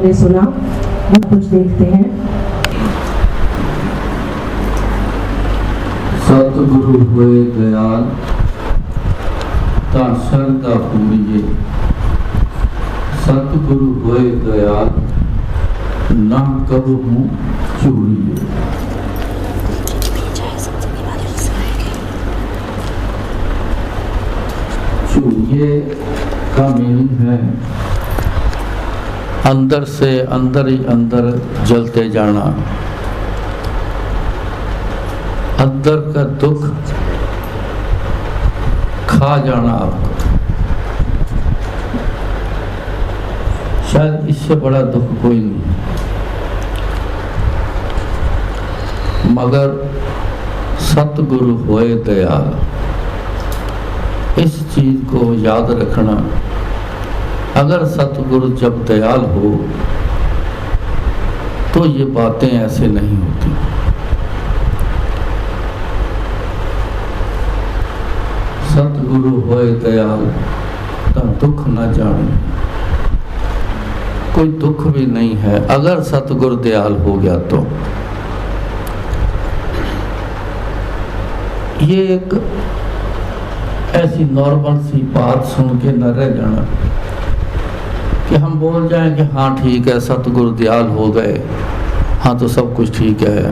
आपने सुना, कुछ देखते हैं। सतगुरु हुए दयाल ता शरदा पूरिए, सतगुरु हुए दयाल ना कबहू चूड़िए। चूड़िए का मीनिंग है अंदर से अंदर ही अंदर जलते जाना, अंदर का दुख खा जाना आपको। शायद इससे बड़ा दुख कोई नहीं, मगर सतगुरु होए दयाल, इस चीज को याद रखना। अगर सतगुरु जब दयाल हो तो ये बातें ऐसे नहीं होती। सतगुरु होए दयाल तब दुख न जाने, कोई दुख भी नहीं है अगर सतगुरु दयाल हो गया तो। ये एक ऐसी नॉर्मल सी बात सुन के न रह जाना कि हम बोल जाएं कि हाँ ठीक है सतगुरु दयाल हो गए, हाँ तो सब कुछ ठीक है।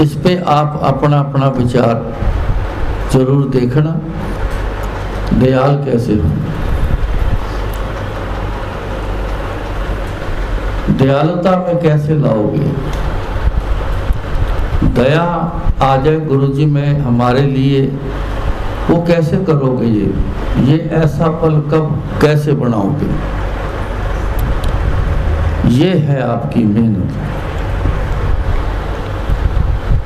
इस पे आप अपना अपना विचार जरूर देखना, दयाल कैसे हो। दयालुता में कैसे लाओगे? दया आ जाए गुरुजी में हमारे लिए, वो कैसे करोगे? ये ऐसा पल कब कैसे बनाओगे? ये है आपकी मेहनत,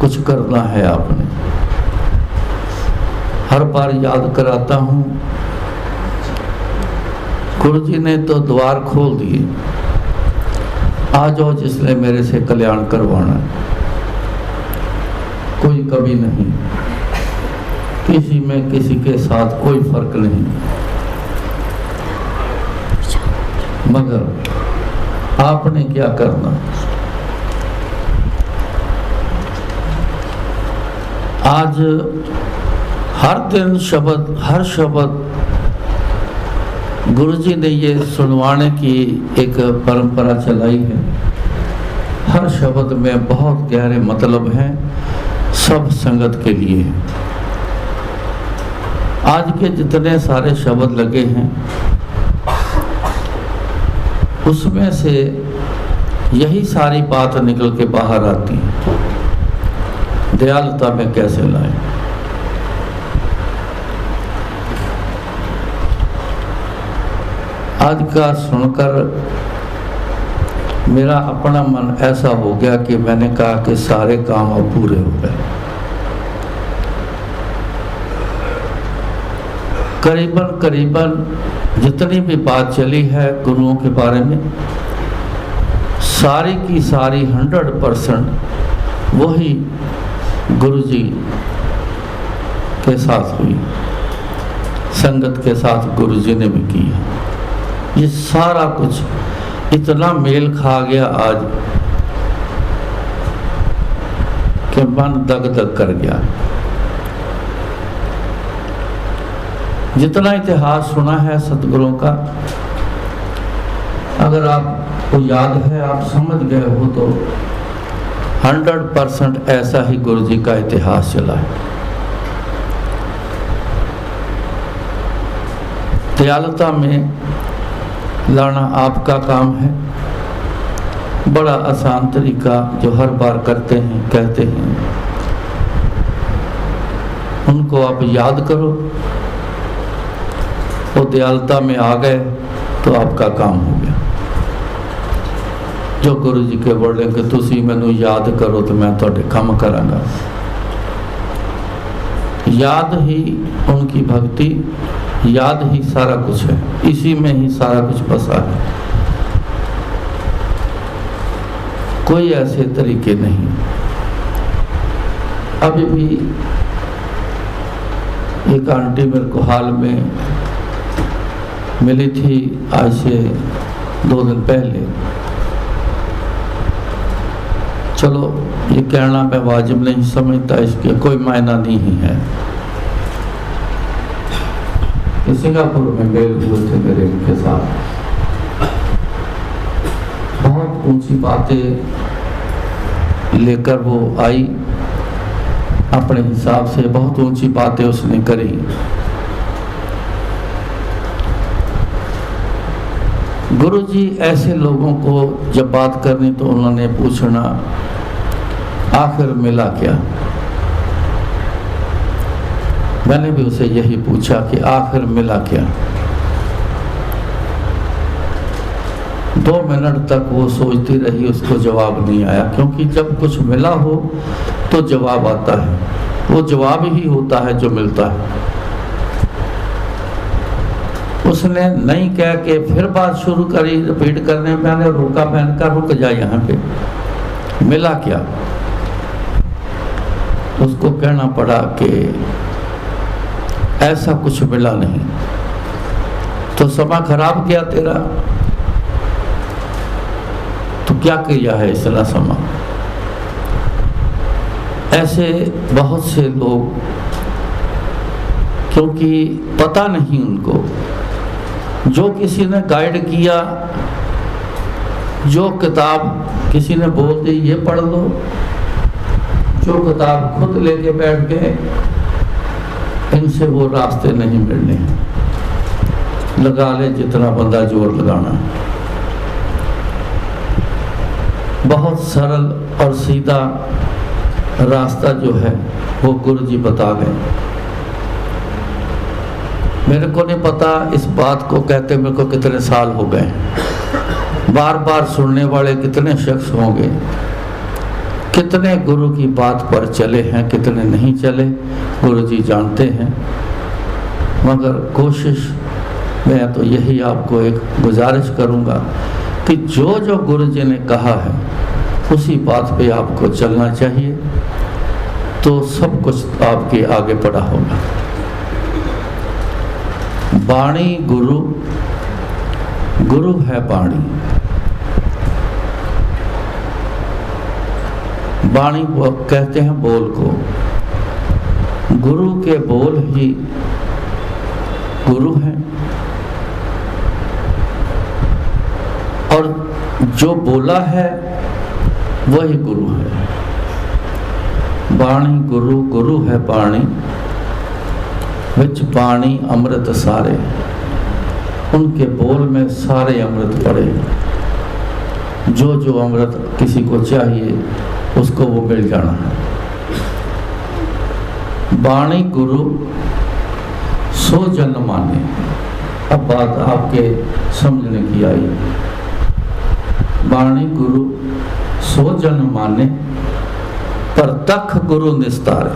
कुछ करना है आपने। हर बार याद कराता हूं, गुरुजी ने तो द्वार खोल दिए, आ जाओ जिसने मेरे से कल्याण करवाना। कोई कभी नहीं, किसी में किसी के साथ कोई फर्क नहीं, मगर आपने क्या करना? आज हर दिन शब्द, हर शब्द गुरुजी ने ये सुनवाने की एक परंपरा चलाई है। हर शब्द में बहुत गहरे मतलब हैं, सब संगत के लिए है। आज के जितने सारे शब्द लगे हैं उसमें से यही सारी बात निकल के बाहर आती है, दयालुता में कैसे लाएं। आज का सुनकर मेरा अपना मन ऐसा हो गया कि मैंने कहा कि सारे काम अब पूरे हो गए। करीबन करीबन जितनी भी बात चली है गुरुओं के बारे में, सारी की सारी 100% वही गुरुजी के साथ हुई, संगत के साथ गुरुजी ने भी की है। ये सारा कुछ इतना मेल खा गया आज कि मन दग दग कर गया। जितना इतिहास सुना है सतगुरुओं का, अगर आपको याद है, आप समझ गए हो तो 100% ऐसा ही गुरुजी का इतिहास चला है। दयालुता में लाना आपका काम है। बड़ा आसान तरीका जो हर बार करते हैं, कहते हैं, उनको आप याद करो। वो दयालुता में आ गए तो आपका काम हो गया। जो गुरु जी के बोले कि तुसी मैनू याद करो तो मैं तुहाडे काम करांगा। याद ही उनकी भक्ति, याद ही सारा कुछ है, इसी में ही सारा कुछ बसा है। कोई ऐसे तरीके नहीं। अभी भी एक आंटी मेरे को हाल में मिली थी आज से 2 दिन पहले। चलो ये कहना मैं वाजिब नहीं समझता, इसके कोई मायना नहीं है। सिंगापुर में मेल हुए थे मेरे उनके साथ, बहुत ऊंची बातें लेकर वो आई, अपने हिसाब से बहुत ऊंची बातें उसने करी। गुरुजी ऐसे लोगों को जब बात करनी तो उन्होंने पूछना आखिर मिला क्या। मैंने भी उसे यही पूछा कि आखिर मिला क्या। 2 मिनट तक वो सोचती रही, उसको जवाब नहीं आया, क्योंकि जब कुछ मिला हो तो जवाब आता है, वो जवाब ही होता है जो मिलता है। उसने नहीं कह के फिर बात शुरू करी रिपीट करने, मैंने रोका, मैंने कहा रुक जा, यहाँ पे मिला क्या। उसको कहना पड़ा कि ऐसा कुछ मिला नहीं। तो समय खराब किया तेरा, तो क्या किया है इतना समय। ऐसे बहुत से लोग, क्योंकि पता नहीं उनको, जो किसी ने गाइड किया, जो किताब किसी ने बोल दी ये पढ़ लो, जो किताब खुद लेके बैठ गए, इनसे वो रास्ते नहीं मिलने। लगा ले जितना बंदा जोर लगाना। बहुत सरल और सीधा रास्ता जो है वो गुरुजी बता गए। मेरे को नहीं पता इस बात को कहते मेरे को कितने साल हो गए, बार बार सुनने वाले कितने शख्स होंगे, कितने गुरु की बात पर चले हैं, कितने नहीं चले, गुरुजी जानते हैं। मगर कोशिश मैं तो यही आपको एक गुजारिश करूंगा कि जो जो गुरुजी ने कहा है उसी बात पे आपको चलना चाहिए, तो सब कुछ आपके आगे पड़ा होगा। वाणी गुरु, गुरु है वाणी। वाणी को कहते हैं बोल को, गुरु के बोल ही गुरु हैं। और जो बोला है वही गुरु है। वाणी गुरु, गुरु है वाणी, विच वाणी अमृत सारे। उनके बोल में सारे अमृत पड़े। जो जो अमृत किसी को चाहिए उसको वो मिल जाना है। वाणी गुरु सो जन माने। अब बात आपके समझने की आई। वाणी गुरु सो जन माने, परतख गुरु निस्तारे।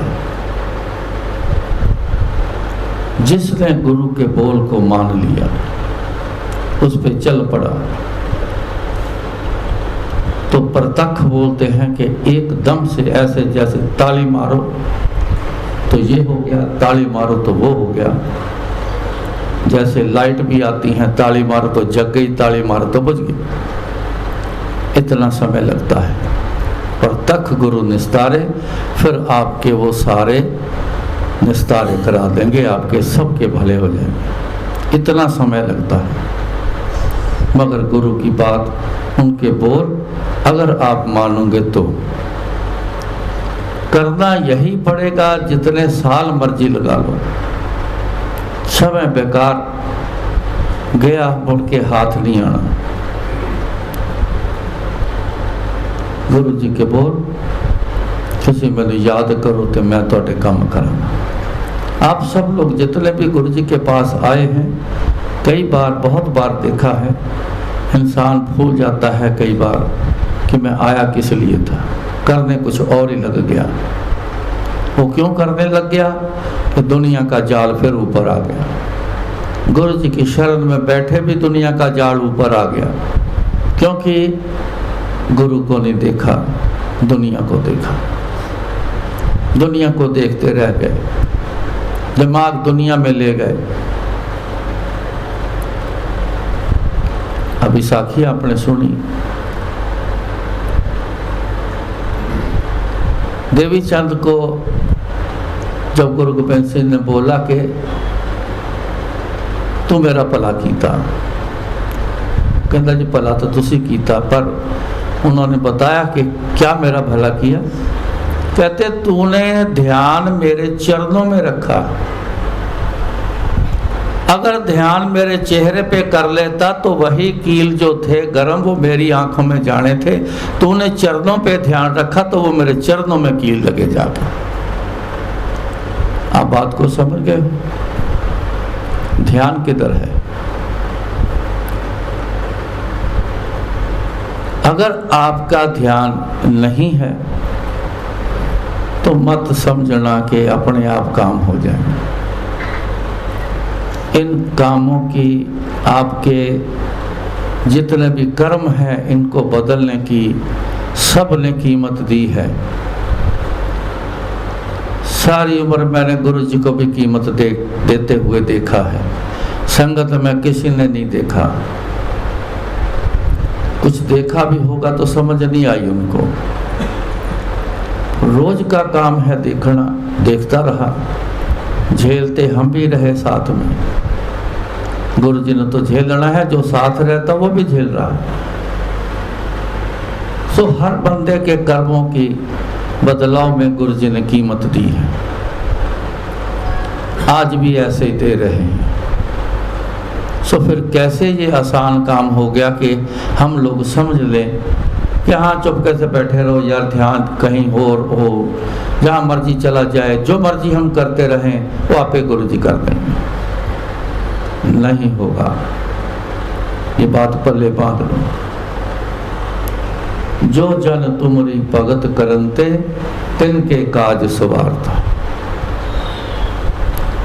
जिसने गुरु के बोल को मान लिया, उस पे चल पड़ा, तो परतख बोलते हैं कि एकदम से ऐसे जैसे ताली मारो तो ये हो गया, ताली मारो तो वो हो गया। जैसे लाइट भी आती हैं, ताली मारो तो जग गई, ताली मारो तो बुझ गई। इतना समय लगता है। परतख गुरु निस्तारे, फिर आपके वो सारे निस्तारे करा देंगे, आपके सबके भले हो जाएंगे। इतना समय लगता है। मगर गुरु की बात, उनके बोल अगर आप मानोगे तो करना यही पड़ेगा। जितने साल मर्जी लगा लो, समय बेकार गया, मुड़ के हाथ नहीं आना। गुरु जी के बोल तुसी मैंने याद करो तो मैं तोड़े काम करूँगा। आप सब लोग जितने भी गुरु जी के पास आए हैं, कई बार, बहुत बार देखा है, इंसान भूल जाता है कई बार कि मैं आया किस लिए था, करने कुछ और ही लग गया। वो क्यों करने लग गया कि दुनिया का जाल फिर ऊपर आ गया। गुरु जी की शरण में बैठे भी दुनिया का जाल ऊपर आ गया, क्योंकि गुरु को नहीं देखा, दुनिया को देखा। दुनिया को देखते रह गए, दिमाग दुनिया में ले गए। अभी साखी आपने सुनी। देवी चंद को जब गुरु गोबिंद सिंह ने बोला कि तू मेरा भला कीता, कहता जी भला तो तुसी कीता, पर उन्होंने बताया कि क्या मेरा भला किया। कहते तूने ध्यान मेरे चरणों में रखा, अगर ध्यान मेरे चेहरे पे कर लेता तो वही कील जो थे गरम वो मेरी आंखों में जाने थे। तूने चरणों पे ध्यान रखा तो वो मेरे चरणों में कील लगे जाकर। आप बात को समझ गए? ध्यान किधर है? अगर आपका ध्यान नहीं है तो मत समझना कि अपने आप काम हो जाएंगे। इन कामों की, आपके जितने भी कर्म हैं, इनको बदलने की सब ने कीमत दी है। सारी उम्र मैंने गुरु जी को भी कीमत देते हुए देखा है, संगत में किसी ने नहीं देखा। कुछ देखा भी होगा तो समझ नहीं आई उनको। रोज का काम है देखना, देखता रहा, झेलते हम भी रहे साथ में। गुरु जी ने तो झेलना है, जो साथ रहता वो भी झेल रहा है। सो हर बंदे के कर्मों की बदलाव में गुरु जी ने कीमत दी है। आज भी ऐसे ही दे रहे हैं। सो फिर कैसे ये आसान काम हो गया कि हम लोग समझ लें कि हाँ चुपके से बैठे रहो यार, ध्यान कहीं और हो, जहाँ मर्जी चला जाए, जो मर्जी हम करते रहें वो आपे गुरु जी कर देंगे। नहीं होगा, ये बात पल्ले बांध लो। जो जन तुमरी भगत करनते तिनके काज सवारता।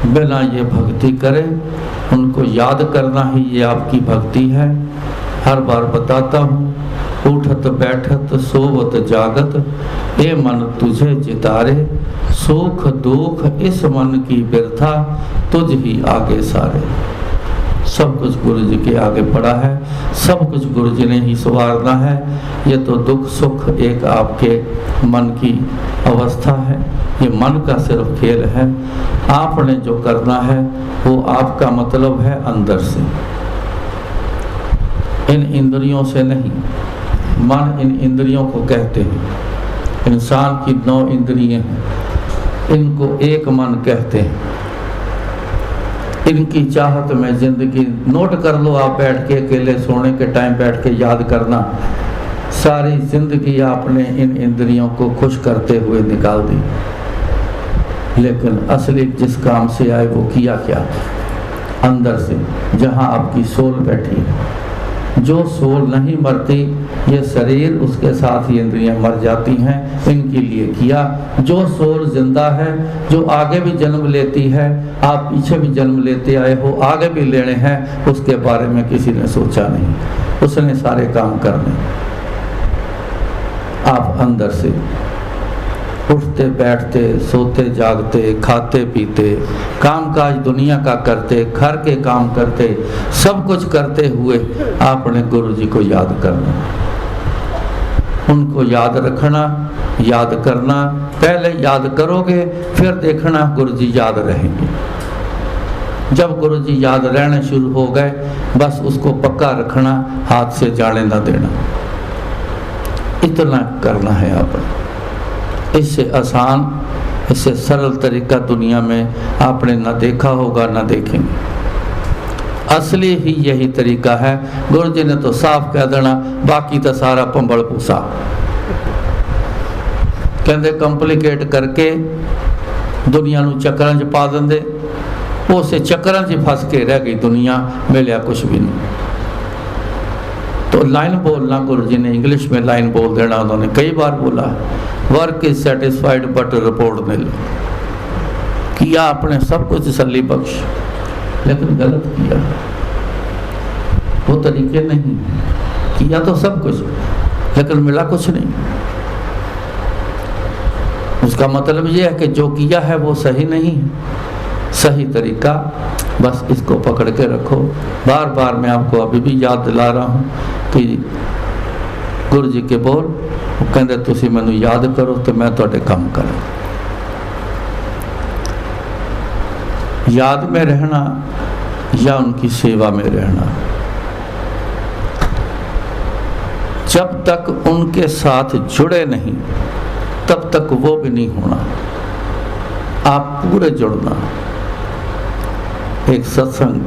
बिना ये भक्ति करे, उनको याद करना ही ये आपकी भक्ति है। हर बार बताता हूँ, उठत बैठत सोवत जागत ए मन तुझे जितारे। सुख दुख इस मन की बिरथा तुझ ही आगे सारे। सब कुछ गुरु जी के आगे पड़ा है, सब कुछ गुरु जी ने ही संवारना है। ये तो दुख सुख एक आपके मन की अवस्था है, ये मन का सिर्फ खेल है। आपने जो करना है वो आपका मतलब है अंदर से, इन इंद्रियों से नहीं। मन इन इंद्रियों को कहते हैं। इंसान की 9 इंद्रियां हैं, इनको एक मन कहते हैं। इनकी चाहत में जिंदगी, नोट कर लो आप बैठ के, अकेले सोने के टाइम बैठ के याद करना, सारी जिंदगी आपने इन इंद्रियों को खुश करते हुए निकाल दी। लेकिन असली जिस काम से आए वो किया क्या? अंदर से, जहां आपकी सोल बैठी है। जो सोल नहीं मरती, ये शरीर उसके साथ ही इंद्रियां मर जाती हैं, इनके लिए किया। जो सोल जिंदा है, जो आगे भी जन्म लेती है, आप पीछे भी जन्म लेते आए हो, आगे भी लेने हैं, उसके बारे में किसी ने सोचा नहीं। उसने सारे काम करने। आप अंदर से उठते बैठते, सोते जागते, खाते पीते, कामकाज दुनिया का करते, घर के काम करते, सब कुछ करते हुए आपने गुरु जी को याद करना, उनको याद रखना, याद करना। पहले याद करोगे, फिर देखना गुरु जी याद रहेंगे। जब गुरु जी याद रहने शुरू हो गए, बस उसको पक्का रखना, हाथ से जाने ना देना। इतना करना है आपने। इससे आसान, इससे सरल तरीका दुनिया में आपने ना देखा होगा, ना देखेंगे। असली ही यही तरीका है। गुरु जी ने तो साफ कह देना, बाकी तो सारा पंबड़ पूसा। कहते कंप्लीकेट करके दुनिया नू चक्रां च पा देंदे, उसे चक्रां च फस के रह गई दुनिया, मिलिया कुछ भी नहीं। तो लाइन बोलना, गुरु जी ने इंग्लिश में लाइन बोल देना, उन्होंने कई बार बोला, work is satisfied but report मिल। किया आपने सब कुछ तसल्ली बख्श, लेकिन गलत किया। वो तरीके नहीं किया, तो सब कुछ, लेकिन मिला कुछ नहीं। उसका मतलब ये है कि जो किया है वो सही नहीं है। सही तरीका, बस इसको पकड़ के रखो। बार बार मैं आपको अभी भी याद दिला रहा हूँ कि गुरु जी के बोल कहते तुसी मैनू याद करो तो मैं तुहाडे काम करूँ। याद में रहना या उनकी सेवा में रहना, जब तक उनके साथ जुड़े नहीं तब तक वो भी नहीं होना। आप पूरे जुड़ना। एक सत्संग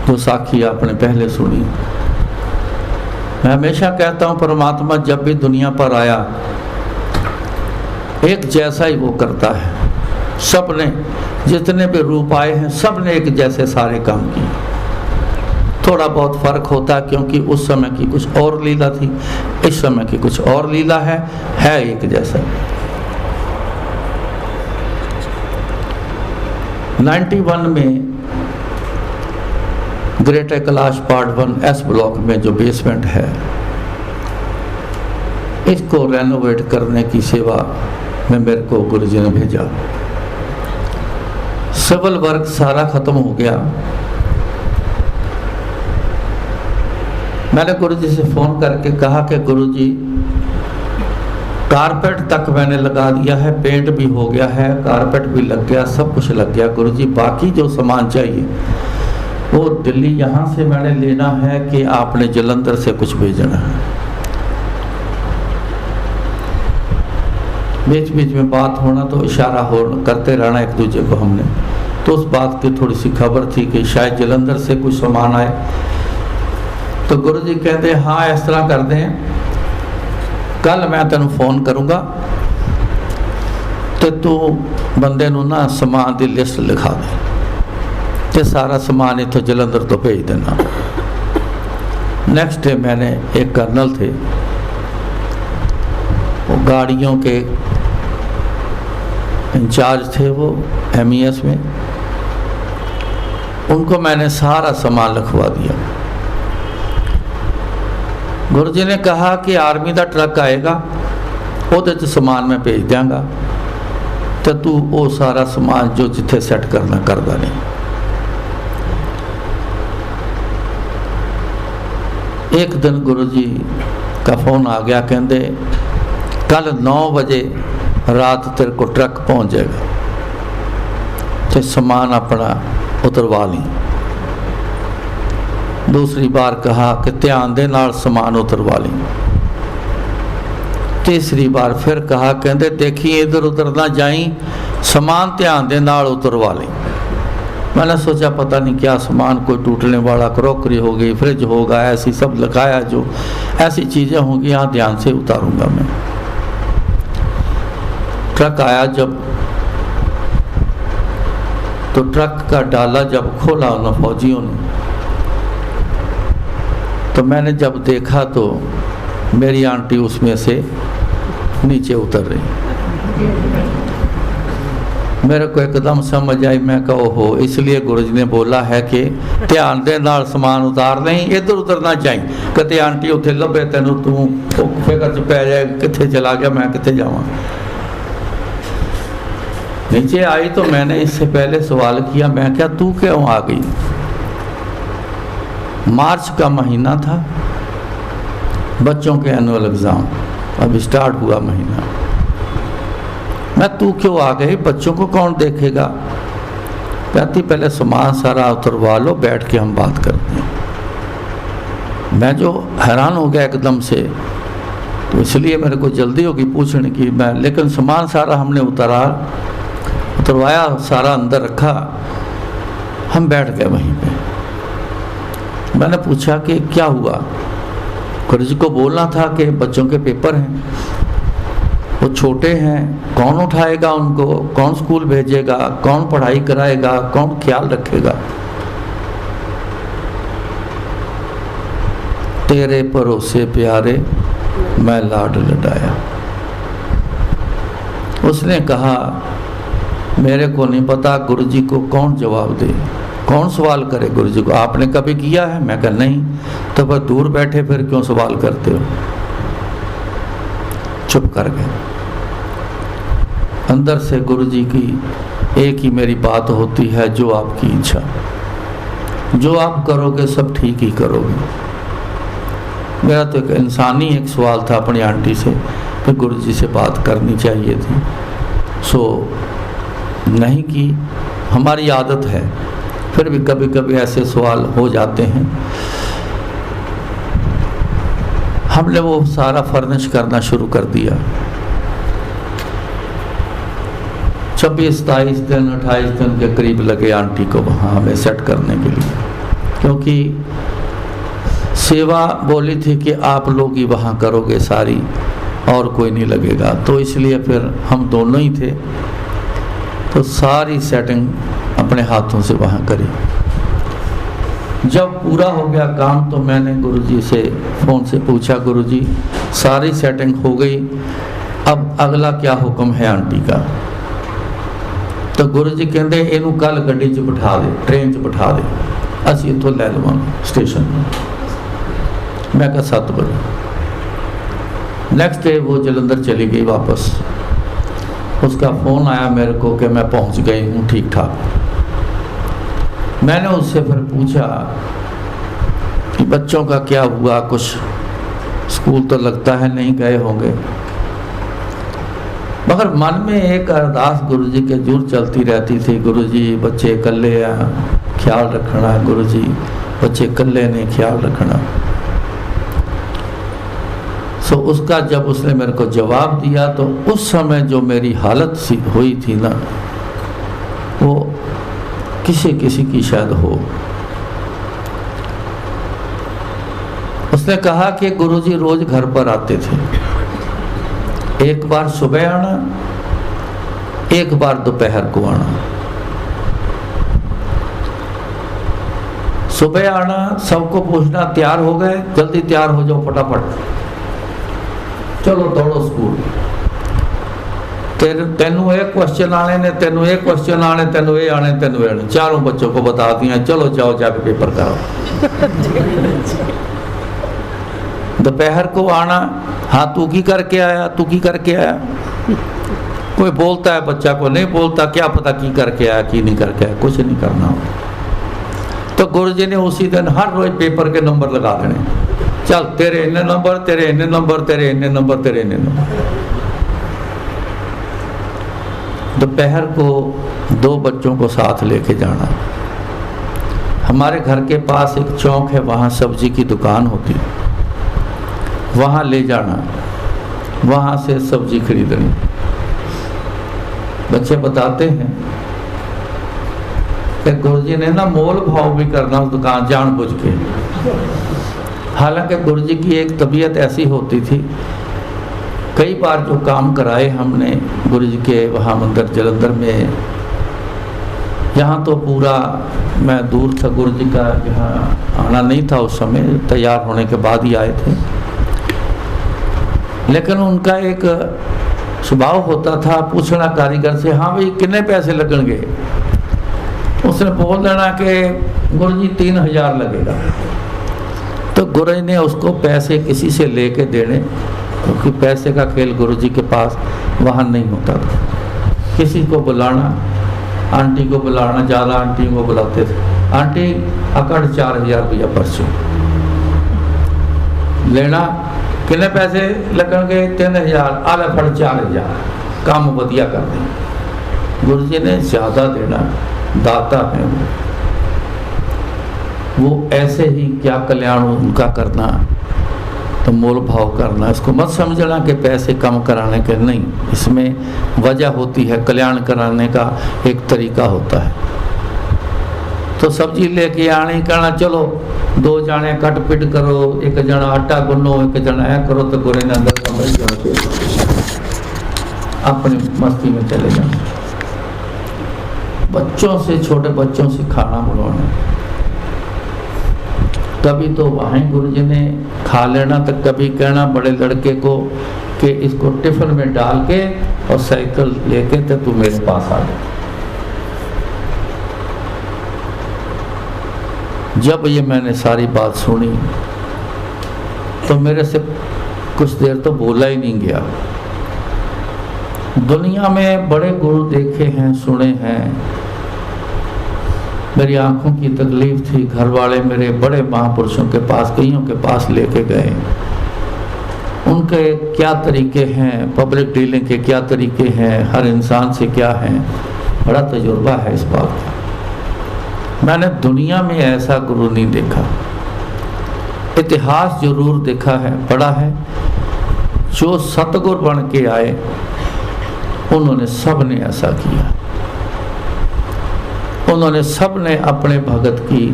जो साखी आपने पहले सुनी, मैं हमेशा कहता हूँ परमात्मा जब भी दुनिया पर आया एक जैसा ही वो करता है। सब ने जितने भी रूप आए हैं सब ने एक जैसे सारे काम किए। थोड़ा बहुत फर्क होता है क्योंकि उस समय की कुछ और लीला थी, इस समय की कुछ और लीला है एक जैसा। 91 में greater Kailash part 1 S block में जो बेसमेंट है, इसको रेनोवेट करने की सेवा में मेरे को गुरु जी ने भेजा। सिविल वर्क सारा खत्म हो गया। मैंने गुरु जी से फ़ोन करके कहा कि गुरु जी कारपेट तक मैंने लगा दिया है, पेंट भी हो गया है, कारपेट भी लग गया, सब कुछ लग गया गुरु जी, बाकी जो सामान चाहिए वो दिल्ली यहाँ से मैंने लेना है कि आपने जलंधर से कुछ भेजना है। बीच बीच में बात होना तो इशारा हो करते रहना एक दूसरे को हमने, तो उस बात की थोड़ी सी खबर थी कि शायद जलंधर से कुछ सामान आए। तो गुरु जी कहते हाँ इस तरह कर दें, कल मैं तेन फोन करूँगा तो तू बंदे नूं ना समान की लिस्ट लिखा दे ते सारा समान इत्थों जलंधर तो भेज देना। नेक्स्ट डे मैंने एक कर्नल थे, वो गाड़ियों के इंचार्ज थे, वो MES में, उनको मैंने सारा सामान लिखवा दिया। गुरु जी ने कहा कि आर्मी का ट्रक आएगा ਉਹਦੇ 'ਚ समान मैं भेज देंगा तो तू वो सारा समान जो जिथे सैट करना करदा नहीं। एक दिन गुरु जी का फ़ोन आ गया, कहते कल 9 बजे रात तेरे को ट्रक पहुंच जाएगा तो समान अपना उतरवा ली। दूसरी बार कहा कि ध्यान दे नाल समान उतरवा ली। तीसरी बार फिर कहा, कहते देखी इधर उधर ना जाई, समान ध्यान दे नाल उतरवा ली। मैंने सोचा पता नहीं क्या सामान, कोई टूटने वाला क्रॉकरी हो गई, फ्रिज होगा, ऐसी सब लगाया जो ऐसी चीज़ें होंगी, यहाँ ध्यान से उतारूंगा मैं। ट्रक आया जब, तो ट्रक का डाला जब खोला उन फौजियों ने, तो मैंने जब देखा तो मेरी आंटी उसमें से नीचे उतर रही। मेरे को एकदम समझ आई, मैं कहा ओहो, इसलिए गुरु जी ने बोला है कि ध्यान दे नाल समान उतार नहीं, इधर उधर ना जाई, कते आंटी उत्थे लभे तेनू तू फिकर च पै जाए, कित्थे चला गया, मैं कित्थे जावां। नीचे आई तो मैंने इससे पहले सवाल किया, मैं क्या तू क्यों आ गई। मार्च का महीना था, बच्चों के एनुअल एग्ज़ाम अब स्टार्ट हुआ महीना। मैं तू क्यों आ गई, बच्चों को कौन देखेगा। कहती पहले सामान सारा उतरवा लो, बैठ के हम बात करते हैं। मैं जो हैरान हो गया एकदम से, तो इसलिए मेरे को जल्दी होगी पूछने की मैं, लेकिन सामान सारा हमने उतरवाया, सारा अंदर रखा, हम बैठ गए वहीं पे। मैंने पूछा कि क्या हुआ। गुरु जी को बोलना था कि बच्चों के पेपर हैं, वो छोटे हैं, कौन उठाएगा उनको, कौन स्कूल भेजेगा, कौन पढ़ाई कराएगा, कौन ख्याल रखेगा। तेरे भरोसे प्यारे मैं लाड लडाया। उसने कहा मेरे को नहीं पता गुरु जी को कौन जवाब दे, कौन सवाल करे गुरु जी को, आपने कभी किया है। मैं कहा नहीं। तो फिर दूर बैठे फिर क्यों सवाल करते हो। चुप कर गए। अंदर से गुरु जी की एक ही मेरी बात होती है, जो आपकी इच्छा, जो आप करोगे सब ठीक ही करोगे। मेरा तो एक इंसानी एक सवाल था अपनी आंटी से कि गुरुजी से बात करनी चाहिए थी, सो नहीं की। हमारी आदत है, फिर भी कभी कभी ऐसे सवाल हो जाते हैं। हमने वो सारा फर्निश करना शुरू कर दिया। 26-27 दिन 28 दिन के करीब लगे आंटी को वहाँ हमें सेट करने के लिए, क्योंकि सेवा बोली थी कि आप लोग ही वहाँ करोगे सारी, और कोई नहीं लगेगा। तो इसलिए फिर हम दोनों ही थे, तो सारी सेटिंग अपने हाथों से वहाँ करी। जब पूरा हो गया काम तो मैंने गुरुजी से फ़ोन से पूछा, गुरुजी सारी सेटिंग हो गई, अब अगला क्या हुक्म है आंटी का? तो गुरुजी कहते इनू कल गड्डी 'च बिठा दे, ट्रेन 'च बिठा दे, असी इत्थों लै लवांगे स्टेशन। मैं कहा 7 बजे। नेक्स्ट डे वो जलंधर चली गई वापस। उसका फ़ोन आया मेरे को कि मैं पहुंच गई हूँ ठीक ठाक। मैंने उससे फिर पूछा कि बच्चों का क्या हुआ, कुछ स्कूल तो लगता है नहीं गए होंगे, मगर मन में एक अरदास गुरुजी के जरूर चलती रहती थी, गुरुजी बच्चे इकल्ले हैं, ख्याल रखना, गुरुजी बच्चे इकल्ले ने ख्याल रखना। सो उसका जब उसने मेरे को जवाब दिया तो उस समय जो मेरी हालत सी हुई थी ना, वो किसी किसी की शायद हो। उसने कहा कि गुरुजी रोज घर पर आते थे, एक बार सुबह आना, एक बार दोपहर को आना। सुबह आना, सबको पूछना तैयार हो गए, जल्दी तैयार हो जाओ फटाफट, चलो दौड़ो स्कूल। तेनू एक क्वेश्चन आने ने, तेनू एक क्वेश्चन आने, तेनू ये आने, तेनू ये आने, चारों बच्चों को बता दिया, चलो जाओ जाके पेपर करो। दोपहर को आना, हाँ तू की करके आया, तू की करके आया। कोई बोलता है बच्चा को नहीं बोलता, क्या पता की करके आया की नहीं करके आया, कुछ नहीं करना। तो गुरुजी ने उसी दिन हर रोज पेपर के नंबर लगा देने, चल तेरे इन्ने नंबर, तेरे इन्ने नंबर, तेरे इन्ने नंबर, तेरे इन्ने नंबर। दोपहर को 2 बच्चों को साथ लेके जाना। हमारे घर के पास एक चौक है, वहाँ सब्जी की दुकान होती, वहाँ ले जाना, वहाँ से सब्जी खरीदनी। बच्चे बताते हैं कि गुरुजी ने ना मोल भाव भी करना उस दुकान जानबूझ के। हालांकि गुरुजी की एक तबीयत ऐसी होती थी, कई बार जो काम कराए हमने गुरुजी के वहाँ मंदिर जलंधर में, यहाँ तो पूरा मैं दूर था, गुरुजी का यहाँ आना नहीं था उस समय, तैयार होने के बाद ही आए थे। लेकिन उनका एक स्वभाव होता था पूछना कारीगर से, हाँ भाई कितने पैसे लगेंगे? उसने बोल देना कि गुरुजी 3000 लगेगा। तो गुरुजी ने उसको पैसे किसी से लेके देने, क्योंकि पैसे का खेल गुरुजी के पास वहाँ नहीं होता था। किसी को बुलाना, आंटी को बुलाना, ज़्यादा आंटी को बुलाते थे, आंटी अकड़ 4000 रुपया पर्ची लेना, कितने पैसे लगेंगे? 3000, आला फड़ 4000, काम वधिया कर दें। गुरुजी ने ज़्यादा देना, दाता है वो ऐसे ही क्या कल्याण उनका करना, तो मोल भाव करना। इसको मत समझना कि पैसे कम कराने के, नहीं, इसमें वजह होती है, कल्याण कराने का एक तरीका होता है। तो सब्जी लेके आनी, कहना चलो 2 जाने कट पिट करो, एक जना आटा गुनो, एक जना ऐ करो, तो गोरे ने अंदर कमरे जाके अपनी मस्ती में चले जाना। बच्चों से, छोटे बच्चों से खाना बनवाना। कभी तो वहीं गुरुजी ने खा लेना, तो कभी कहना बड़े लड़के को कि इसको टिफिन में डाल के और साइकिल लेके तो तू मेरे पास आ जा। जब ये मैंने सारी बात सुनी तो मेरे से कुछ देर तो बोला ही नहीं गया। दुनिया में बड़े गुरु देखे हैं, सुने हैं। मेरी आंखों की तकलीफ थी, घर वाले मेरे बड़े महापुरुषों के पास, कईयों के पास लेके गए। उनके क्या तरीके हैं, पब्लिक डीलिंग के क्या तरीके हैं, हर इंसान से क्या है, बड़ा तजुर्बा है इस बात का। मैंने दुनिया में ऐसा गुरु नहीं देखा। इतिहास जरूर देखा है, पढ़ा है। जो सतगुरु बन के आए उन्होंने सब ने ऐसा किया। उन्होंने सब ने अपने भगत की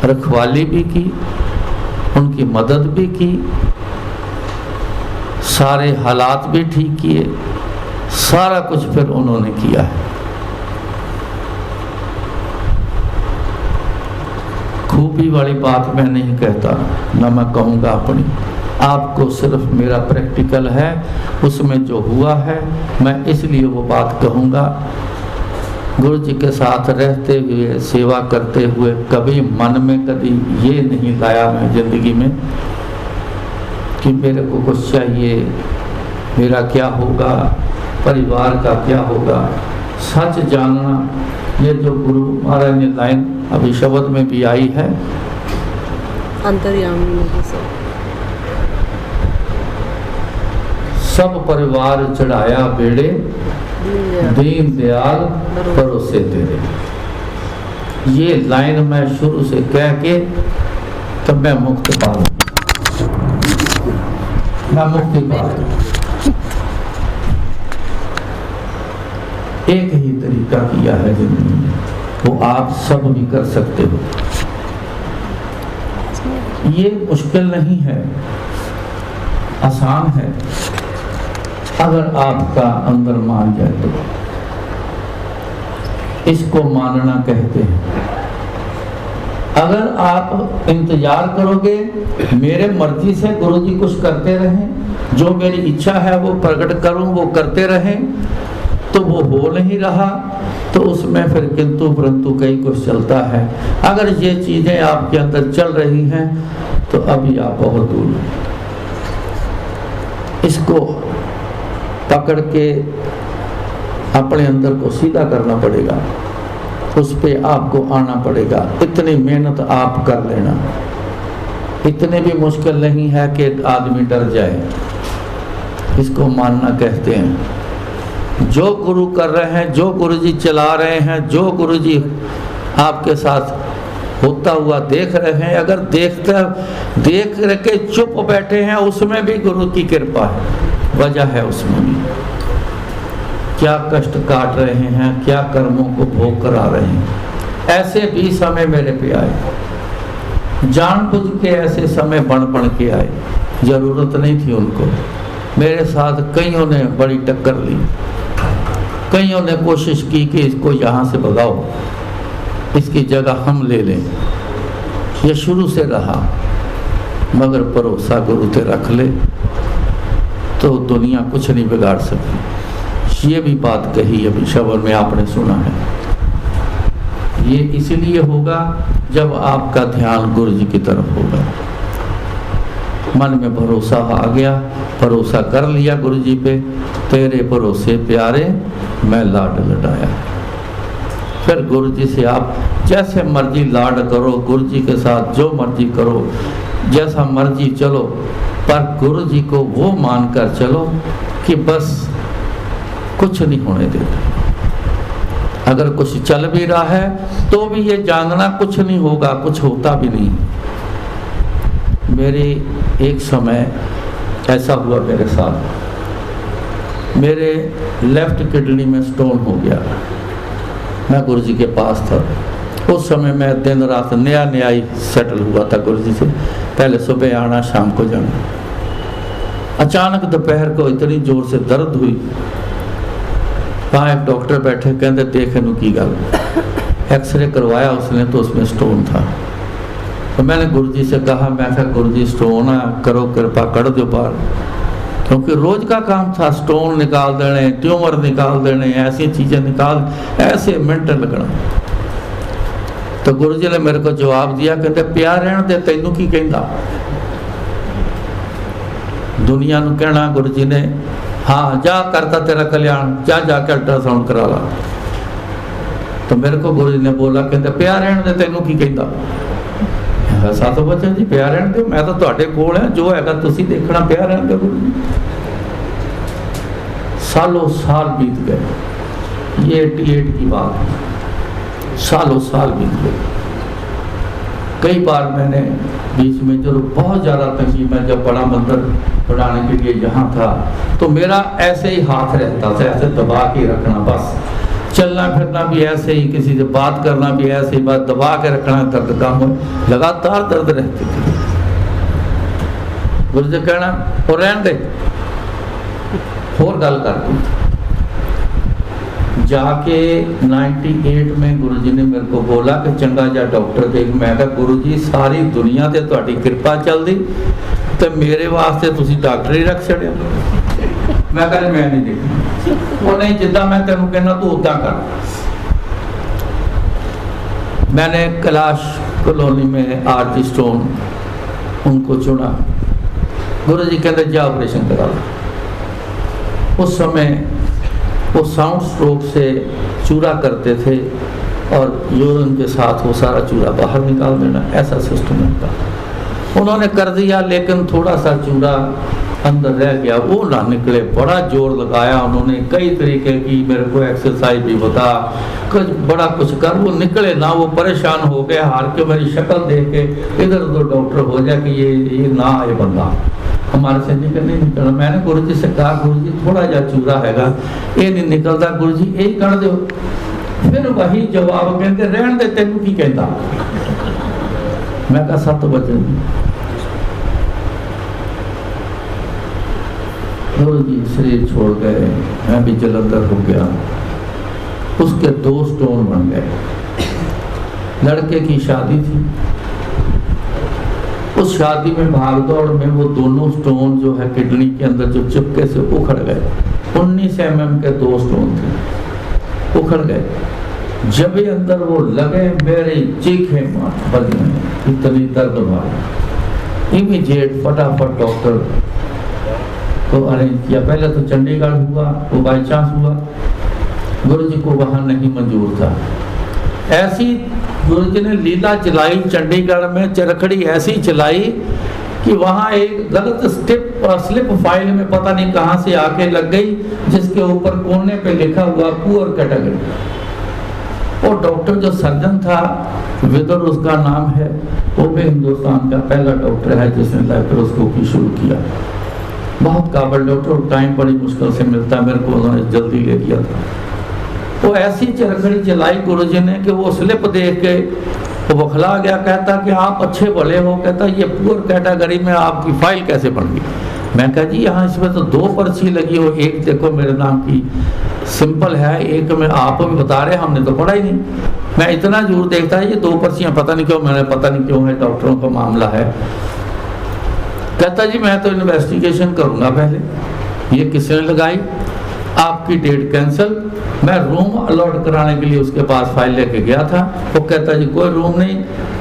रखवाली भी की, उनकी मदद भी की, सारे हालात भी ठीक किए, सारा कुछ फिर उन्होंने किया है। खूबी वाली बात मैं नहीं कहता, ना मैं कहूँगा अपनी। आपको सिर्फ मेरा प्रैक्टिकल है, उसमें जो हुआ है मैं इसलिए वो बात कहूँगा। गुरु जी के साथ रहते हुए, सेवा करते हुए कभी मन में कभी ये नहीं लाया मैं जिंदगी में कि मेरे को कुछ चाहिए, मेरा क्या होगा, परिवार का क्या होगा। सच जानना, ये जो गुरु महाराज ने लाइन अभी शब्द में भी आई है, अंतर्यामी सब परिवार चढ़ाया बेड़े, दीन दयाल भरोसे तेरे। ये लाइन मैं शुरू से कह के तब मैं मुक्त पा लूं, मैं मुक्ति पा लूं। एक ही तरीका किया है जिंदगी में, वो आप सब भी कर सकते हो। ये मुश्किल नहीं है, आसान है अगर आपका अंदर मान जाए तो। इसको मानना कहते हैं। अगर आप इंतजार करोगे मेरे मर्जी से गुरु जी कुछ करते रहें, जो मेरी इच्छा है वो प्रकट करूं, वो करते रहें, तो वो हो नहीं रहा, तो उसमें फिर किंतु परंतु कई कुछ चलता है। अगर ये चीजें आपके अंदर चल रही हैं तो अभी आप बहुत दूर हैं। इसको पकड़ के अपने अंदर को सीधा करना पड़ेगा, उस पे आपको आना पड़ेगा। इतनी मेहनत आप कर लेना, इतने भी मुश्किल नहीं है कि आदमी डर जाए। इसको मानना कहते हैं। जो गुरु कर रहे हैं, जो गुरु जी चला रहे हैं, जो गुरु जी आपके साथ होता हुआ देख रहे हैं, अगर देख के चुप बैठे हैं, उसमें भी गुरु की कृपा है, वजह है उसमें भी। क्या कष्ट काट रहे हैं, क्या कर्मों को भोग करा रहे हैं। ऐसे भी समय मेरे पे आए, जानबूझ के ऐसे समय बन के आए, जरूरत नहीं थी उनको। मेरे साथ कईयों ने बड़ी टक्कर ली, कईयों ने कोशिश की कि इसको यहाँ से भगाओ, इसकी जगह हम ले लें। ये शुरू से रहा, मगर भरोसा गुरु पे रख ले तो दुनिया कुछ नहीं बिगाड़ सकती। ये भी बात कही अभी शब्द में आपने सुना है। ये इसलिए होगा जब आपका ध्यान गुरु जी की तरफ होगा। मन में भरोसा आ गया, भरोसा कर लिया गुरु जी पे, तेरे भरोसे प्यारे मैं लाड लडाया। फिर गुरु जी से आप जैसे मर्जी लाड करो, गुरु जी के साथ जो मर्जी करो, जैसा मर्जी चलो, पर गुरु जी को वो मानकर चलो कि बस कुछ नहीं होने देता। अगर कुछ चल भी रहा है तो भी ये जानना कुछ नहीं होगा, कुछ होता भी नहीं। मेरे एक समय ऐसा हुआ मेरे साथ, मेरे लेफ्ट किडनी में स्टोन हो गया। मैं गुरु जी के पास था उस समय। मैं दिन रात नया ही सेटल हुआ था गुरु जी से, पहले सुबह आना, शाम को जाना। अचानक दोपहर को इतनी जोर से दर्द हुई, वहाँ एक डॉक्टर बैठे, कहते देख नू की गल। एक्सरे करवाया उसने तो उसमें स्टोन था। तो मैंने गुरु जी से कहा, मैं कहा गुरु जी स्टोन है, करो कृपा कर दो बाहर, क्योंकि रोज का काम था स्टोन निकाल देने, ट्यूमर निकाल देने, ऐसी चीजें निकाल, ऐसे मिनट लगना। तो गुरु जी ने मेरे को जवाब दिया, कहते प्यार रहने दे, तैनू की कहता। दुनिया नू कहना गुरु जी ने हाँ जा करता तेरा कल्याण, जा जाके अल्ट्रासाउंड करा ला। तो मेरे को गुरु जी ने बोला, कहते पिया रहन दे, तेनू की कहता। 7 बच्चे जी पिया रहन दे, मैं तो तुहाडे कोल है, जो हैगा तुसीं देखना, पिया रहन दे गुरु जी। सालों साल बीत गए, ये 88 की बात है, सालों साल बीत गए। कई बार मैंने बीच में जो बहुत ज़्यादा तंगी, मैं जब बड़ा मंदिर बनाने के लिए यहाँ था तो मेरा ऐसे ही हाथ रहता था, ऐसे दबा के रखना, बस चलना फिरना भी ऐसे ही, किसी से बात करना भी ऐसे ही, बस दबा के रखना, दर्द कम हो, लगातार दर्द रहती थी। गुरु जी कहना और रहन दे, और गल कर दी। जाके 98 में गुरु जी ने मेरे को बोला कि चंगा जा डॉक्टर देख। मैं कहा गुरु जी सारी दुनिया ते तुहाडी कृपा चलदी ते मेरे वास्ते तुसीं डॉक्टर ही रख छड़िया। मैं कहा मैं नहीं देखना, वो नहीं जिद्दां मैं तेनों कहना तू उदां कर। मैंने कैलाश कॉलोनी में आरती स्टोन उनको चुना। गुरु जी कहते जा ऑपरेशन करा लो। उस समय वो साउंड स्ट्रोक से चूरा करते थे और यूरिन के साथ वो सारा चूरा बाहर निकाल देना, ऐसा सिस्टम था। उन्होंने कर दिया, लेकिन थोड़ा सा चूरा अंदर रह गया, वो ना निकले। बड़ा जोर लगाया उन्होंने, कई तरीके की मेरे को एक्सरसाइज भी बता, कुछ बड़ा कुछ कर, वो निकले ना। वो परेशान हो गए, हार के मेरी शक्ल देख के इधर उधर डॉक्टर हो जाए कि ये ना आए बंदा हमारे से नहीं निकलना। मैंने गुरु जी से कहा गुरु जी थोड़ा जा चूरा हैगा, ये नहीं निकलता, गुरु जी यही कर दो। फिर वही जवाब कहते रहन दे, तेनू की कहता। मैं कहा 7 बजे गुरु जी शरीर छोड़ गए, मैं भी जलंधर हो गया। उसके 2 स्टोन बन गए। लड़के की शादी थी, उस शादी में भागदौड़ में वो दोनों स्टोन जो है किडनी के अंदर जो चिपके से उखड़ गए। 19 mm के 2 स्टोन थे, उखड़ गए। जब ही अंदर वो लगे मेरे चीखे बज गए, इतनी दर्द मारी। इमीडिएट फटाफट डॉक्टर को अरेंज किया। पहले तो चंडीगढ़ हुआ, वो बाई चांस हुआ, गुरु जी को वहाँ नहीं मंजूर था। ऐसी गुरु जी ने लीला चलाई चंडीगढ़ में, चरखड़ी ऐसी चलाई कि वहाँ एक गलत स्लिप फाइल में पता नहीं कहाँ से आके लग गई, जिसके ऊपर कोने पे लिखा हुआ पुअर कैटेगरी। और डॉक्टर जो सर्जन था, विदुर उसका नाम है, वो भी हिंदुस्तान का पहला डॉक्टर है जिसने लैप्रोस्कोपी शुरू किया। बहुत काबिल डॉक्टर, टाइम बड़ी मुश्किल से मिलता, मेरे को उन्होंने जल्दी ले दिया था। वो ऐसी चरखड़ी चलाई गुरुजी ने कि वो स्लिप देख के वो बखला गया। कहता कि आप अच्छे भले हो, कहता ये पुअर कैटेगरी में आपकी फाइल कैसे बन गई। मैं कहा जी यहाँ इसमें तो 2 पर्ची लगी हो, एक देखो मेरे नाम की सिंपल है, एक में आप भी बता रहे, हमने तो पढ़ा ही नहीं। मैं इतना जोर देखता है ये 2 पर्चियाँ पता नहीं क्यों, मैंने पता नहीं क्यों है, डॉक्टरों का मामला है। कहता जी मैं तो इन्वेस्टिगेशन करूँगा पहले, ये किसने लगाई, आपकी डेट कैंसिल। मैं रूम अलॉट कराने के लिए उसके पास फाइल लेके गया था। वो कहता जी कोई रूम नहीं,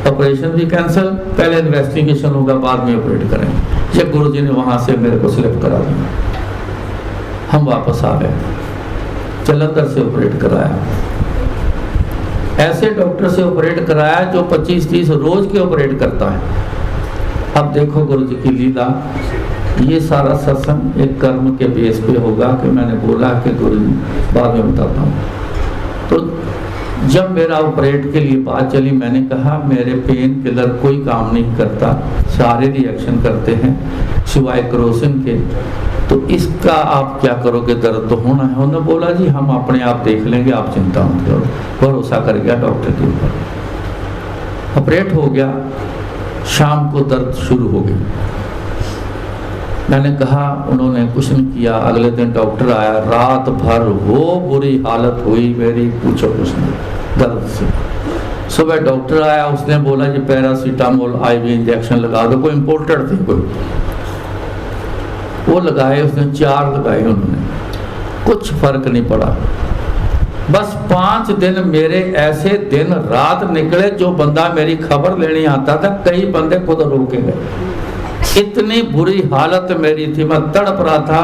ऑपरेशन भी कैंसिल, पहले इन्वेस्टिगेशन होगा, बाद में ऑपरेट करेंगे। ये गुरु जी ने वहाँ से मेरे को स्लिप करा दिया। हम वापस आ गए, जलंधर से ऑपरेट कराया। ऐसे डॉक्टर से ऑपरेट कराया जो 25-30 रोज के ऑपरेट करता है। अब देखो गुरु जी की लीला। ये सारा सत्संग एक कर्म के बेस पे होगा कि मैंने बोला कि गुरु जी बाद में बताता हूँ। तो जब मेरा ऑपरेट के लिए बात चली, मैंने कहा मेरे पेन किलर कोई काम नहीं करता, सारे रिएक्शन करते हैं सिवाय क्रोसिन के, तो इसका आप क्या करोगे, दर्द तो होना है। उन्होंने बोला जी हम अपने आप देख लेंगे, आप चिंता मत करो। भरोसा कर गया डॉक्टर के ऊपर। ऑपरेट हो गया, शाम को दर्द शुरू हो गई। मैंने कहा, उन्होंने कुछ नहीं किया। अगले दिन डॉक्टर आया, रात भर वो बुरी हालत हुई मेरी, पूछो कुछ नहीं, दर्द से। सुबह डॉक्टर आया, उसने बोला जी पैरासीटामोल IV इंजेक्शन लगा दो, कोई इम्पोर्टेड थे कोई, वो लगाए, उसने 4 लगाए उन्होंने, कुछ फर्क नहीं पड़ा। बस 5 दिन मेरे ऐसे दिन रात निकले, जो बंदा मेरी खबर लेने आता था, कई बंदे खुद रोके गए। इतनी बुरी हालत मेरी थी, मैं तड़प रहा था।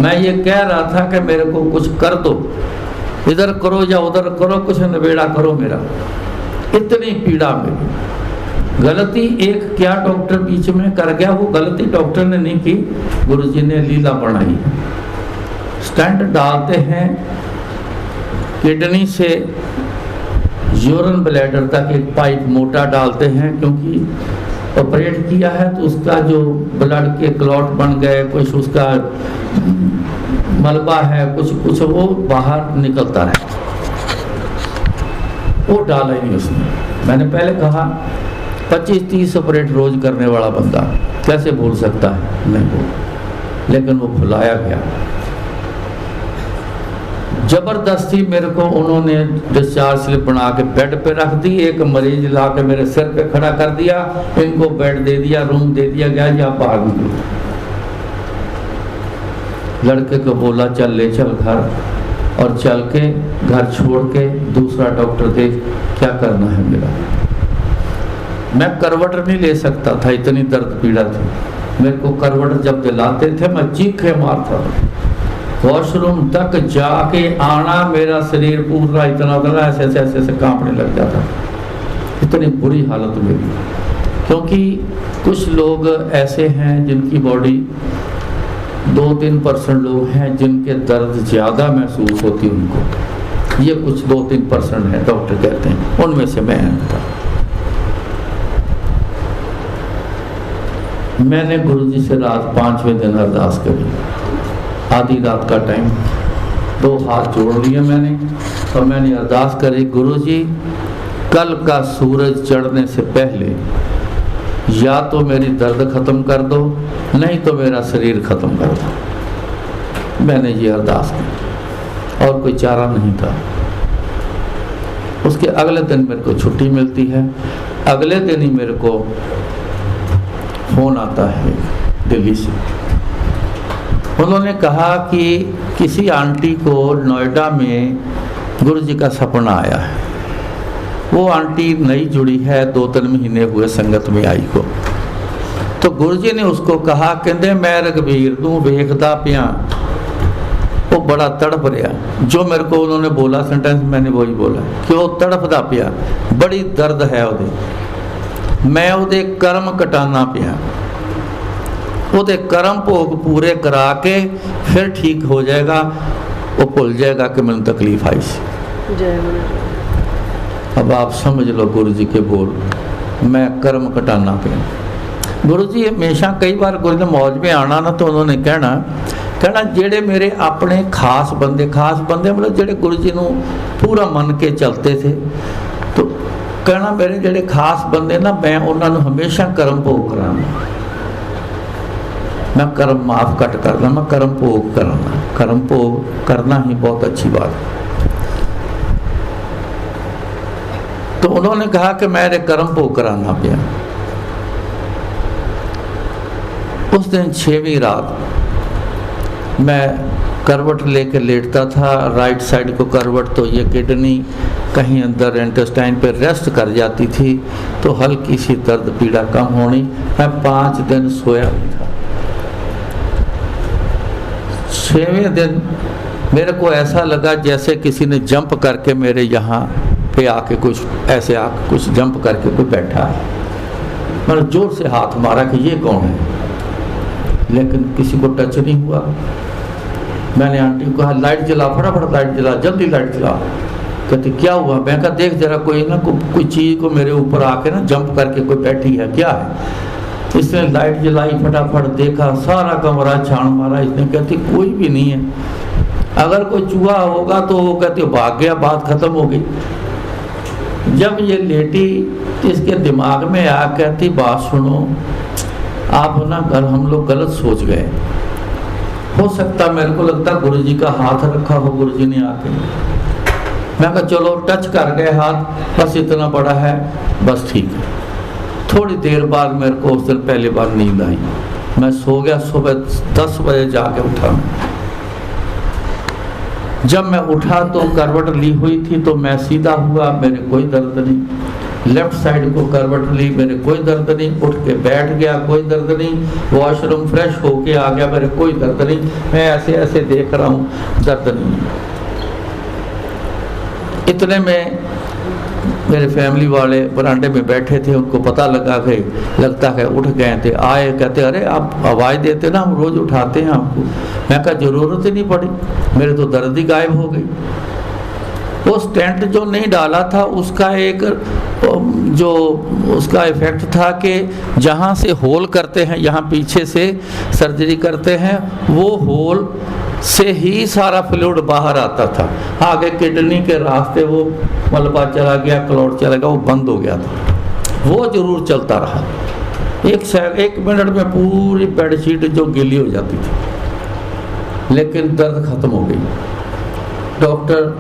मैं ये कह रहा था कि मेरे को कुछ कर दो, इधर करो या उधर करो, कुछ नवेड़ा करो मेरा। इतनी पीड़ा मेरी। गलती एक क्या डॉक्टर बीच में कर गया, वो गलती डॉक्टर ने नहीं की, गुरुजी ने लीला बनाई। स्टेंट डालते हैं, किडनी से यूरिन ब्लैडर तक एक पाइप मोटा डालते हैं, क्योंकि ऑपरेट किया है तो उसका जो ब्लड के क्लॉट बन गए, कुछ उसका मलबा है, कुछ वो बाहर निकलता है। वो डाला ही नहीं उसने। मैंने पहले कहा 25-30 ऑपरेट रोज करने वाला बंदा कैसे भूल सकता है, नहीं भूल, लेकिन वो भुलाया गया। जबरदस्ती मेरे को उन्होंने डिस्चार्ज स्लिप बना के बेड पे रख दी, एक मरीज ला के मेरे सिर पे खड़ा कर दिया, इनको बेड दे दिया, रूम दे दिया गया, या बाहर निकलो। लड़के को बोला चल ले चल घर, और चल के घर छोड़ के दूसरा डॉक्टर देख क्या करना है मेरा। मैं करवट नहीं ले सकता था, इतनी दर्द पीड़ा थी। मेरे को करवट जब दिलाते थे मैं चीखे मारता था। वॉशरूम तक जाके आना, मेरा शरीर पूरा इतना ऐसे ऐसे कांपने लग जाता। इतनी बुरी हालत मेरी, क्योंकि कुछ लोग ऐसे हैं जिनकी बॉडी 2-3% लोग हैं जिनके दर्द ज़्यादा महसूस होती उनको। ये कुछ 2-3% है, डॉक्टर कहते हैं, उनमें से मैं था। मैंने गुरुजी से रात 5वें दिन अरदास करी, आधी रात का टाइम, 2 हाथ जोड़ लिए मैंने, और मैंने अरदास करी, गुरुजी कल का सूरज चढ़ने से पहले या तो मेरी दर्द ख़त्म कर दो, नहीं तो मेरा शरीर ख़त्म कर दो। मैंने ये अरदास की, और कोई चारा नहीं था। उसके अगले दिन मेरे को छुट्टी मिलती है। अगले दिन ही मेरे को फ़ोन आता है दिल्ली से। उन्होंने कहा कि किसी आंटी को नोएडा में गुरुजी का सपना आया है। वो आंटी नई जुड़ी है, 2-3 महीने हुए संगत में आई को। तो गुरुजी ने उसको कहा, कहते मैं रघबीर तू वेखदा पिया। वो बड़ा तड़प रहा। जो मेरे को उन्होंने बोला सेंटेंस, मैंने वही बोला कि वो तड़पदा पिया, बड़ी दर्द है उदे, मैं उदे कर्म कटाना पिया, उदे कर्म भोग पूरे करा के फिर ठीक हो जाएगा। वो भूल जाएगा कि मैंने तकलीफ आई सी। अब आप समझ लो गुरुजी के बोल, मैं कर्म कटाना पिया। गुरुजी हमेशा कई बार गुरु ने मौज में आना ना, तो उन्होंने कहना जेड़े मेरे अपने खास बंदे मतलब जेड़े गुरुजी नूं पूरा मन के चलते थे, तो कहना मेरे जेड़े खास बंदे ना, मैं उन्होंने हमेशा कर्म भोग कराना, मैं कर्म माफ कट करना, मैं कर्म भोग करना। कर्म भोग करना ही बहुत अच्छी बात है। तो उन्होंने कहा कि मेरे कर्म भोग कराना पिया। उस दिन 6वीं रात मैं करवट लेकर लेटता था, राइट साइड को करवट, तो ये किडनी कहीं अंदर इंटेस्टाइन पे रेस्ट कर जाती थी, तो हल्की सी दर्द पीड़ा कम होनी। मैं 5 दिन सोया नहीं था। 6वें दिन मेरे को ऐसा लगा जैसे किसी ने जंप करके मेरे यहाँ पे आके कुछ ऐसे आके कुछ जंप करके कोई बैठा है। मैंने जोर से हाथ मारा कि ये कौन है, लेकिन किसी को टच नहीं हुआ। मैंने आंटी को कहा लाइट जला, फटाफट लाइट जला, जल्दी लाइट जला। कहती क्या हुआ? मैं कहा देख जरा, कोई ना कोई चीज़ को मेरे ऊपर आके ना जंप करके कोई बैठी है, क्या है? इसने लाइट जलाई, फटाफट देखा, सारा कमरा छान मारा। इसने कहती कोई भी नहीं है, अगर कोई चूहा होगा तो वो कहती भाग गया, बात खत्म हो गई। जब ये लेटी इसके दिमाग में आ, कहती बात सुनो, आप ना हम लोग गलत सोच गए, हो सकता मेरे को लगता गुरुजी का हाथ रखा हो गुरुजी ने आके। मैं कहा चलो टच कर गए हाथ, बस इतना बड़ा है, बस ठीक है। थोड़ी देर बाद मेरे को उस दिन पहली बार नींद आई। मैं सो गया, सुबह 10 बजे जाके उठा। जब मैं उठा तो करवट ली हुई थी, तो मैं सीधा हुआ, मेरे कोई दर्द नहीं। लेफ्ट साइड को करवट ली, मेरे कोई दर्द नहीं, उठ के बैठ गया कोई दर्द नहीं, वॉशरूम फ्रेश होके आ गया, मेरे कोई दर्द नहीं, मैं ऐसे ऐसे देख रहा हूँ, दर्द नहीं। इतने में मेरे फैमिली वाले बरामदे में बैठे थे, उनको पता लगा कि लगता है उठ गए थे, आए, कहते अरे आप आवाज़ देते ना, हम रोज़ उठाते हैं आपको। मैं कहा ज़रूरत ही नहीं पड़ी, मेरे तो दर्द ही गायब हो गई। वो स्टेंट जो नहीं डाला था उसका एक जो उसका इफ़ेक्ट था कि जहाँ से होल करते हैं, यहाँ पीछे से सर्जरी करते हैं, वो होल से ही सारा फ्लूइड बाहर आता था। आगे किडनी के रास्ते वो मलबा चला गया, क्लॉट चला गया, वो बंद हो गया था। वो जरूर चलता रहा। एक मिनट में पूरी बेडशीट जो गीली हो जाती थी, लेकिन दर्द खत्म हो गई। डॉक्टर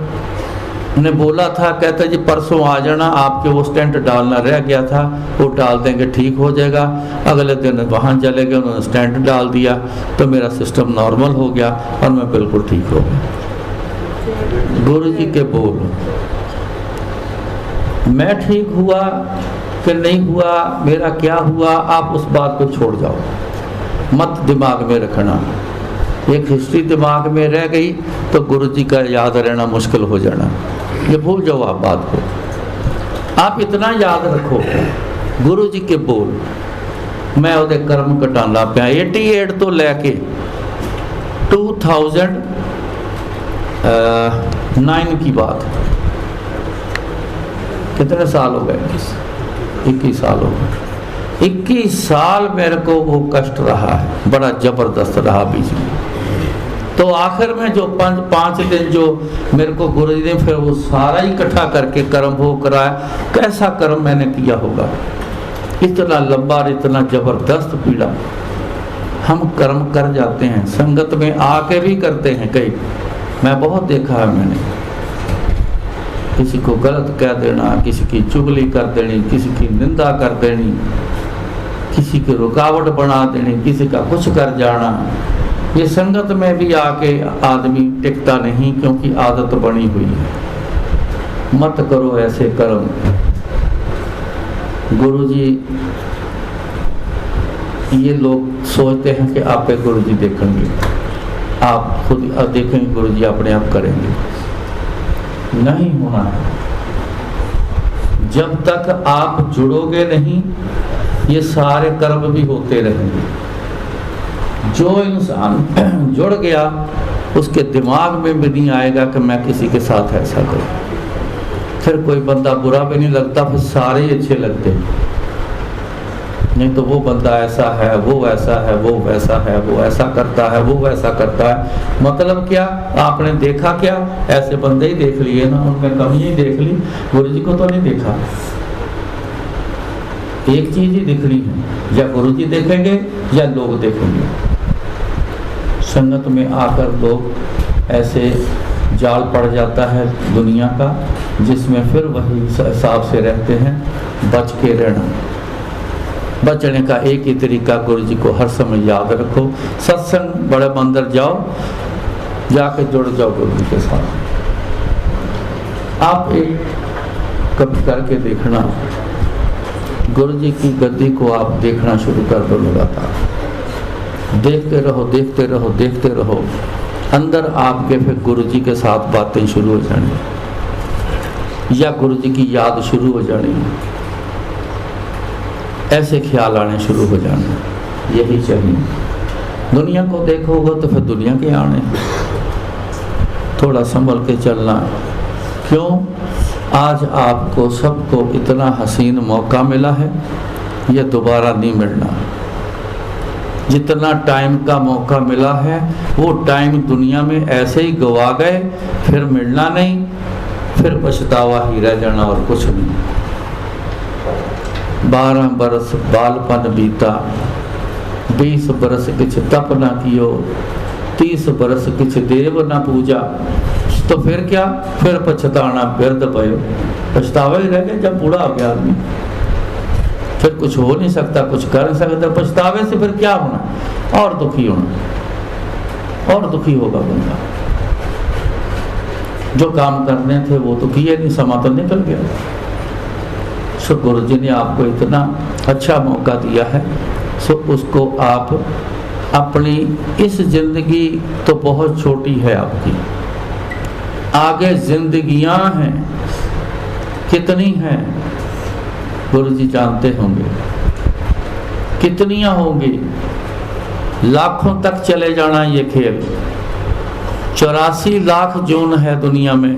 ने बोला था, कहता जी परसों आ जाना, आपके वो स्टेंट डालना रह गया था, वो डाल देंगे ठीक हो जाएगा। अगले दिन वहाँ चले गए, उन्होंने स्टेंट डाल दिया तो मेरा सिस्टम नॉर्मल हो गया और मैं बिल्कुल ठीक हो गया। गुरु जी के बोल, मैं ठीक हुआ कि नहीं हुआ, मेरा क्या हुआ, आप उस बात को छोड़ जाओ, मत दिमाग में रखना। एक हिस्ट्री दिमाग में रह गई तो गुरु जी का याद रहना मुश्किल हो जाना। ये भूल जाओ आप बात को। आप इतना याद रखो, गुरु जी के बोल, मैं उहदे कर्म घटाना पाया। 88 तो लैके 2009 की बात, कितने साल हो गए? 21 साल हो गए। 21 साल मेरे को वो कष्ट रहा है, बड़ा जबरदस्त रहा बीच में। तो आखिर में जो 5 दिन जो मेरे को गुरु जी ने फिर वो सारा ही इकट्ठा करके कर्म भोग कराया। कैसा कर्म मैंने किया होगा, इतना लंबा, इतना जबरदस्त पीड़ा। हम कर्म कर जाते हैं, संगत में आके भी करते हैं कई, मैं बहुत देखा है मैंने। किसी को गलत कह देना, किसी की चुगली कर देनी, किसी की निंदा कर देनी, किसी की रुकावट बना देनी, किसी का कुछ कर जाना। ये संगत में भी आके आदमी टिकता नहीं, क्योंकि आदत बनी हुई है। मत करो ऐसे कर्म। गुरुजी, ये लोग सोचते हैं कि आप पे गुरुजी देखेंगे, आप खुद देखेंगे गुरुजी अपने आप करेंगे। नहीं होना है। जब तक आप जुड़ोगे नहीं, ये सारे कर्म भी होते रहेंगे। जो इंसान जुड़ गया, उसके दिमाग में भी नहीं आएगा कि मैं किसी के साथ ऐसा करूं। फिर कोई बंदा बुरा भी नहीं लगता, फिर सारे ही अच्छे लगते हैं। नहीं तो वो बंदा ऐसा है, वो वैसा है, वो वैसा है, वो ऐसा करता है, वो वैसा करता है। मतलब क्या? आपने देखा क्या? ऐसे बंदे ही देख लिए ना, उनमें कमी ही देख ली, गुरु जी को तो नहीं देखा। एक चीज ही दिखनी है, या गुरु जी देखेंगे या लोग देखेंगे। संगत में आकर लोग ऐसे जाल पड़ जाता है दुनिया का, जिसमें फिर वही हिसाब से रहते हैं। बच के रहना, बचने का एक ही तरीका, गुरु जी को हर समय याद रखो। सत्संग बड़े मंदिर जाओ, जाके जुड़ जाओ गुरु जी के साथ। आप एक कभी करके देखना, गुरु जी की गद्दी को आप देखना शुरू कर दो लगातार। देखते रहो, देखते रहो, देखते रहो। अंदर आपके फिर गुरु जी के साथ बातें शुरू हो जानी, या गुरु जी की याद शुरू हो जानी, ऐसे ख्याल आने शुरू हो जाने। यही चाहिए। दुनिया को देखोगे तो फिर दुनिया के आने। थोड़ा संभल के चलना। क्यों? आज आपको सबको इतना हसीन मौका मिला है, यह दोबारा नहीं मिलना। जितना टाइम का मौका मिला है, वो टाइम दुनिया में ऐसे ही गवा गए, फिर मिलना नहीं, फिर पछतावा ही रह जाना और कुछ नहीं। 12 बरस बालपन बीता, 20 बरस किछ तप न कियो, 30 बरस किछ देव न पूजा। तो फिर क्या? फिर पछताना व्यर्थ भयो। पछतावा ही रह गया जब बूढ़ा हो गया आदमी। फिर कुछ हो नहीं सकता, कुछ कर नहीं सकता। पछतावे से फिर क्या होना? और दुखी होना, और दुखी होगा बंदा। जो काम करने थे वो तो किए नहीं, समा तो निकल गया। सो गुरु जी ने आपको इतना अच्छा मौका दिया है, सो उसको आप अपनी इस जिंदगी तो बहुत छोटी है आपकी, आगे जिंदगियां हैं कितनी हैं गुरु जी जानते होंगे, कितनियां होंगी, लाखों तक चले जाना ये खेल। 84 लाख जोन है दुनिया में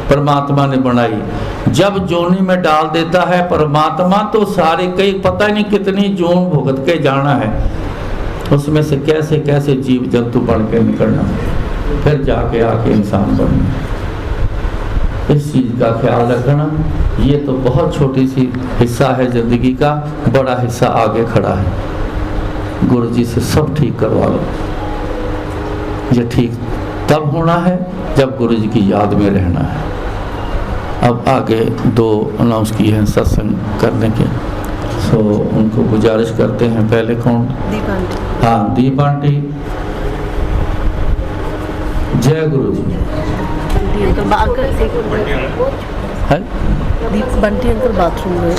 परमात्मा ने बनाई। जब जोनी में डाल देता है परमात्मा तो सारे कई पता नहीं कितनी जोन भुगत के जाना है, उसमें से कैसे कैसे जीव जंतु बन के निकलना, फिर जाके आके इंसान बनना। इस चीज का ख्याल रखना। ये तो बहुत छोटी सी हिस्सा है जिंदगी का, बड़ा हिस्सा आगे खड़ा है। गुरु जी से सब ठीक करवा लो। ये ठीक तब होना है जब गुरु जी की याद में रहना है। अब आगे 2 अनाउंस किए हैं सत्संग करने के, सो उनको गुजारिश करते हैं। पहले कौन? दीप आंटी। हाँ, दीप आंटी। जय गुरु जी। बंटी अंकल है दीप बंटी अंकल बाथरूम गए।